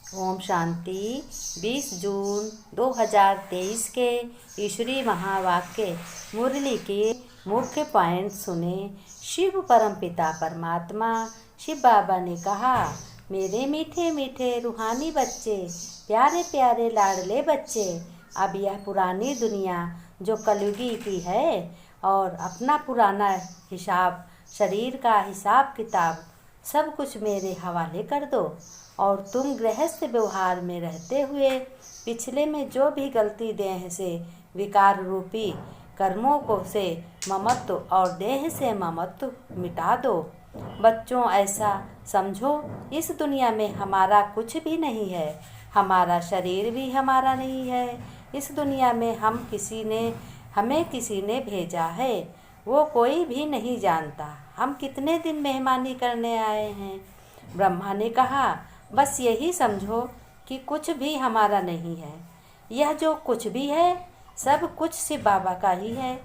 ओम शांति। 20 जून 2023 के ईश्वरीय महावाक्य मुरली के मुख्य पॉइंट सुने। शिव परमपिता परमात्मा शिव बाबा ने कहा, मेरे मीठे मीठे रूहानी बच्चे, प्यारे प्यारे लाडले बच्चे, अब यह पुरानी दुनिया जो कलयुगी की है और अपना पुराना हिसाब, शरीर का हिसाब किताब सब कुछ मेरे हवाले कर दो और तुम गृहस्थ व्यवहार में रहते हुए पिछले में जो भी गलती देह से विकार रूपी कर्मों को से ममत्व और देह से ममत्व मिटा दो। बच्चों, ऐसा समझो, इस दुनिया में हमारा कुछ भी नहीं है, हमारा शरीर भी हमारा नहीं है। इस दुनिया में हमें किसी ने भेजा है, वो कोई भी नहीं जानता हम कितने दिन मेहमानी करने आए हैं। ब्रह्मा ने कहा, बस यही समझो कि कुछ भी हमारा नहीं है। यह जो कुछ भी है सब कुछ शिव बाबा का ही है।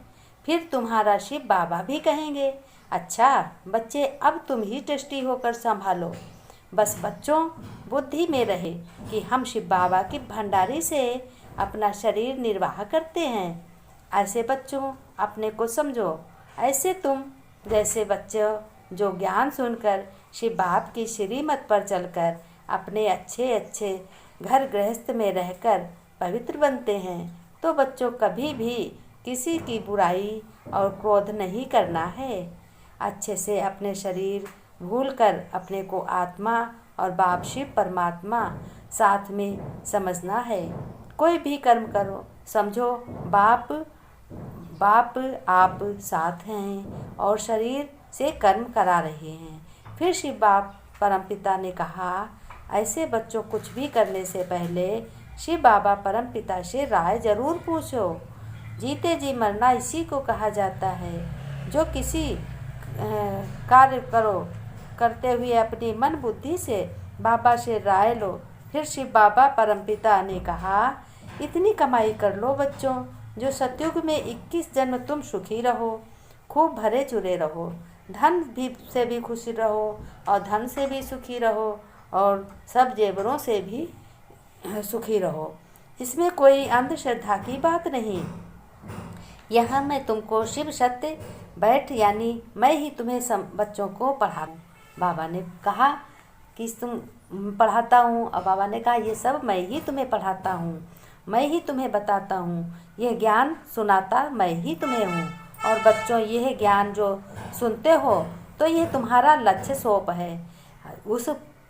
फिर तुम्हारा शिव बाबा भी कहेंगे, अच्छा बच्चे, अब तुम ही टेस्टी होकर संभालो। बस बच्चों, बुद्धि में रहे कि हम शिव बाबा की भंडारी से अपना शरीर निर्वाह करते हैं। ऐसे बच्चों अपने को समझो, ऐसे तुम जैसे बच्चों जो ज्ञान सुनकर शिव बाप की श्रीमत पर चलकर अपने अच्छे अच्छे घर गृहस्थ में रहकर पवित्र बनते हैं, तो बच्चों कभी भी किसी की बुराई और क्रोध नहीं करना है। अच्छे से अपने शरीर भूलकर अपने को आत्मा और बाप शिव परमात्मा साथ में समझना है। कोई भी कर्म करो, समझो बाप आप साथ हैं और शरीर से कर्म करा रहे हैं। फिर शिव बाप परमपिता ने कहा, ऐसे बच्चों कुछ भी करने से पहले शिव बाबा परमपिता से राय जरूर पूछो। जीते जी मरना इसी को कहा जाता है। जो किसी कार्य करते हुए अपनी मन बुद्धि से बाबा से राय लो। फिर शिव बाबा परमपिता ने कहा, इतनी कमाई कर लो बच्चों, जो सतयुग में 21 जन्म तुम सुखी रहो, खूब भरे चुरे रहो, धन भी से भी खुशी रहो और धन से भी सुखी रहो और सब जेवरों से भी सुखी रहो। इसमें कोई अंधश्रद्धा की बात नहीं। यहाँ मैं तुमको शिव सत्य बैठ यानी मैं ही तुम्हें बच्चों को पढ़ाऊँ। बाबा ने कहा कि तुम पढ़ाता हूँ, और बाबा ने कहा ये सब मैं ही तुम्हें पढ़ाता हूँ, मैं ही तुम्हें बताता हूँ, यह ज्ञान सुनाता मैं ही तुम्हें हूँ। और बच्चों, यह ज्ञान जो सुनते हो तो ये तुम्हारा लक्ष्य सोप है। उस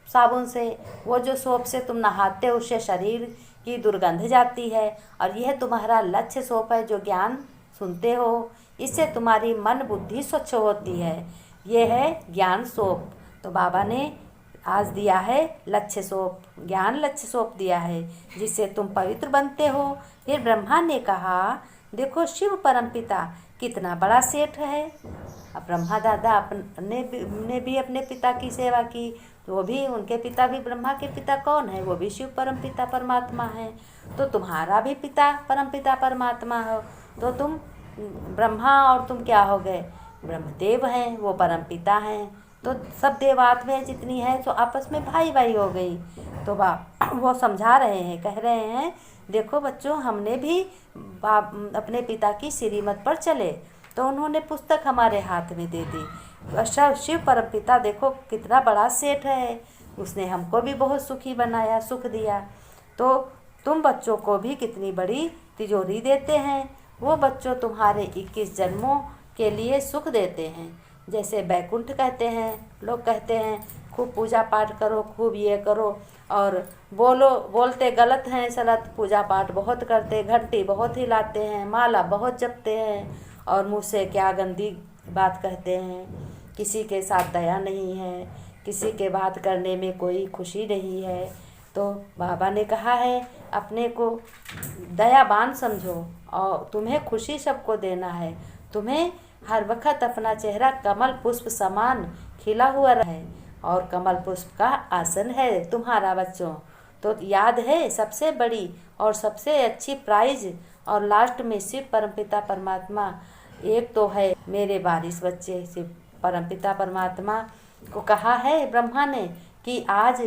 साबुन से, वो जो सोप से तुम नहाते हो उससे शरीर की दुर्गंध जाती है, और यह तुम्हारा लक्ष्य सोप है जो ज्ञान सुनते हो, इससे तुम्हारी मन बुद्धि स्वच्छ होती है। ये है ज्ञान सोप। तो बाबा ने आज दिया है लक्ष्य सोप, ज्ञान लक्ष्य सोप दिया है जिससे तुम पवित्र बनते हो। फिर ब्रह्मा ने कहा, देखो शिव परमपिता कितना बड़ा सेठ है। अब ब्रह्मा दादा ने भी अपने पिता की सेवा की, तो वो भी, उनके पिता भी, ब्रह्मा के पिता कौन है, वो भी शिव परमपिता परमात्मा है। तो तुम्हारा भी पिता परमपिता परमात्मा हो, तो तुम ब्रह्मा और तुम क्या हो गए, ब्रह्मदेव हैं, वो परमपिता हैं। तो सब देवात्माएं जितनी हैं तो आपस में भाई भाई हो गई। तो वो समझा रहे हैं, कह रहे हैं, देखो बच्चों, हमने भी अपने पिता की श्रीमत पर चले तो उन्होंने पुस्तक हमारे हाथ में दे दी। अच्छा, शिव परमपिता देखो कितना बड़ा सेठ है, उसने हमको भी बहुत सुखी बनाया, सुख दिया। तो तुम बच्चों को भी कितनी बड़ी तिजोरी देते हैं। वो बच्चों तुम्हारे 21 जन्मों के लिए सुख देते हैं। जैसे बैकुंठ कहते हैं, लोग कहते हैं खूब पूजा पाठ करो, खूब ये करो, और बोलते गलत हैं सलत, पूजा पाठ बहुत करते, घंटी बहुत हिलाते हैं, माला बहुत जपते हैं, और मुँह से क्या गंदी बात कहते हैं। किसी के साथ दया नहीं है, किसी के बात करने में कोई खुशी नहीं है। तो बाबा ने कहा है, अपने को दयावान समझो और तुम्हें खुशी सबको देना है। तुम्हें हर वक्त अपना चेहरा कमल पुष्प समान खिला हुआ रहे, और कमल पुष्प का आसन है तुम्हारा बच्चों। तो याद है, सबसे बड़ी और सबसे अच्छी प्राइज और लास्ट में शिव परमपिता परमात्मा एक तो है। मेरे बारिश बच्चे, शिव परमपिता परमात्मा को कहा है ब्रह्मा ने कि आज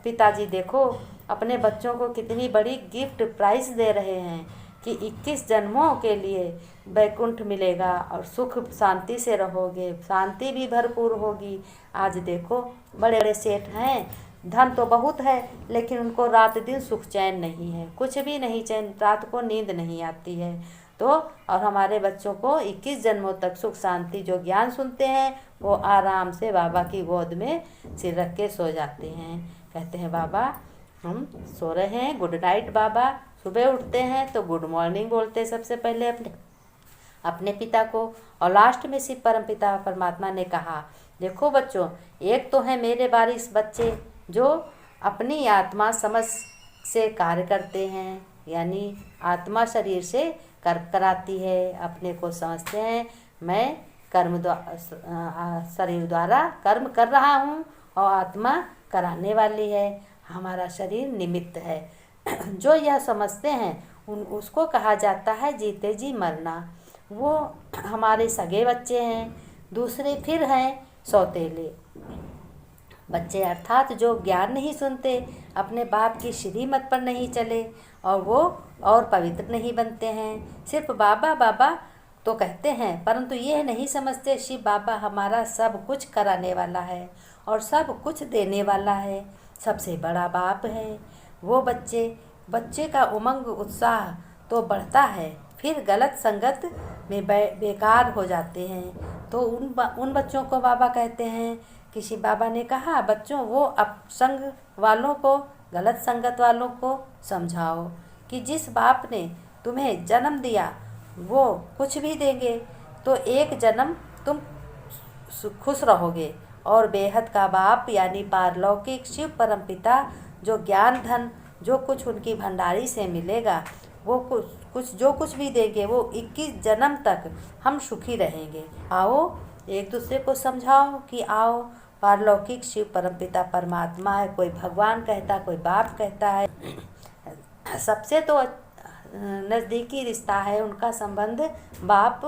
पिताजी देखो अपने बच्चों को कितनी बड़ी गिफ्ट प्राइस दे रहे हैं कि 21 जन्मों के लिए वैकुंठ मिलेगा और सुख शांति से रहोगे, शांति भी भरपूर होगी। आज देखो बड़े बड़े सेठ हैं, धन तो बहुत है, लेकिन उनको रात दिन सुख चैन नहीं है, कुछ भी नहीं चैन, रात को नींद नहीं आती है। तो और हमारे बच्चों को 21 जन्मों तक सुख शांति, जो ज्ञान सुनते हैं वो आराम से बाबा की गोद में सिर रख के सो जाते हैं। कहते हैं बाबा हम सो रहे हैं, गुड नाइट बाबा। सुबह उठते हैं तो गुड मॉर्निंग बोलते हैं सबसे पहले अपने पिता को। और लास्ट में शिव परम पिता परमात्मा ने कहा, देखो बच्चों, एक तो है मेरे वारिस बच्चे जो अपनी आत्मा समझ से कार्य करते हैं, यानी आत्मा शरीर से कर्म कराती है, अपने को समझते हैं मैं कर्म शरीर द्वारा कर्म कर रहा हूँ और आत्मा कराने वाली है, हमारा शरीर निमित्त है। जो यह समझते हैं उसको कहा जाता है जीते जी मरना। वो हमारे सगे बच्चे हैं। दूसरे फिर हैं सौतेले बच्चे, अर्थात जो ज्ञान नहीं सुनते, अपने बाप की श्रीमत पर नहीं चले और वो और पवित्र नहीं बनते हैं। सिर्फ बाबा बाबा तो कहते हैं, परंतु यह नहीं समझते शिव बाबा हमारा सब कुछ कराने वाला है और सब कुछ देने वाला है, सबसे बड़ा बाप है। वो बच्चे का उमंग उत्साह तो बढ़ता है, फिर गलत संगत में बेकार हो जाते हैं। तो उन बच्चों को बाबा कहते हैं, किसी बाबा ने कहा बच्चों वो संग वालों को, गलत संगत वालों को समझाओ कि जिस बाप ने तुम्हें जन्म दिया वो कुछ भी देंगे तो एक जन्म तुम खुश रहोगे, और बेहद का बाप यानी पारलौकिक शिव परमपिता जो ज्ञान धन जो कुछ उनकी भंडारी से मिलेगा, वो जो कुछ भी देंगे वो 21 जन्म तक हम सुखी रहेंगे। आओ एक दूसरे को समझाओ कि आओ, पारलौकिक शिव परमपिता परमात्मा है, कोई भगवान कहता, कोई बाप कहता है। सबसे तो नज़दीकी रिश्ता है उनका संबंध बाप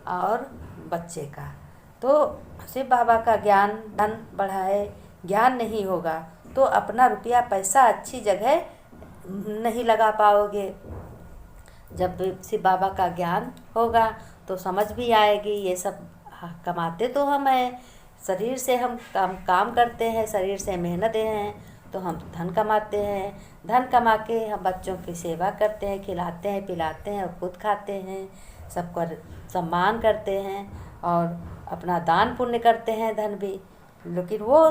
और बच्चे का। तो शिव बाबा का ज्ञान धन बढ़ाए, ज्ञान नहीं होगा तो अपना रुपया पैसा अच्छी जगह नहीं लगा पाओगे। जब शिव बाबा का ज्ञान होगा तो समझ भी आएगी, ये सब कमाते तो हम हैं, शरीर से हम काम करते हैं, शरीर से मेहनत हैं तो हम धन कमाते हैं, धन कमा के हम बच्चों की सेवा करते हैं, खिलाते हैं पिलाते हैं और खुद खाते हैं, सबको सम्मान करते हैं और अपना दान पुण्य करते हैं, धन भी। लेकिन वो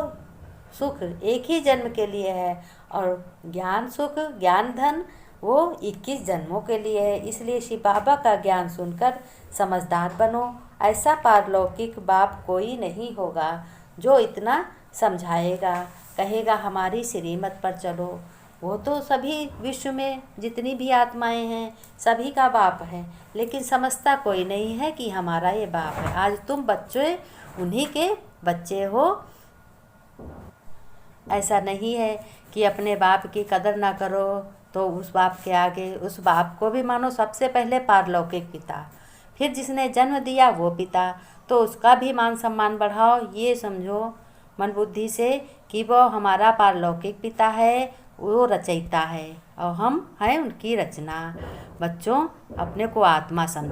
सुख एक ही जन्म के लिए है और ज्ञान सुख ज्ञान धन वो 21 जन्मों के लिए है। इसलिए शिव बाबा का ज्ञान सुनकर समझदार बनो। ऐसा पारलौकिक बाप कोई नहीं होगा जो इतना समझाएगा, कहेगा हमारी श्रीमत पर चलो। वो तो सभी विश्व में जितनी भी आत्माएं हैं सभी का बाप है, लेकिन समझता कोई नहीं है कि हमारा ये बाप है। आज तुम बच्चे उन्हीं के बच्चे हो। ऐसा नहीं है कि अपने बाप की कदर ना करो तो उस बाप के आगे, उस बाप को भी मानो सबसे पहले पारलौकिक पिता, फिर जिसने जन्म दिया वो पिता, तो उसका भी मान सम्मान बढ़ाओ। ये समझो मन बुद्धि से कि वो हमारा पारलौकिक पिता है, वो रचयिता है और हम हैं उनकी रचना। बच्चों अपने को आत्मा समझो।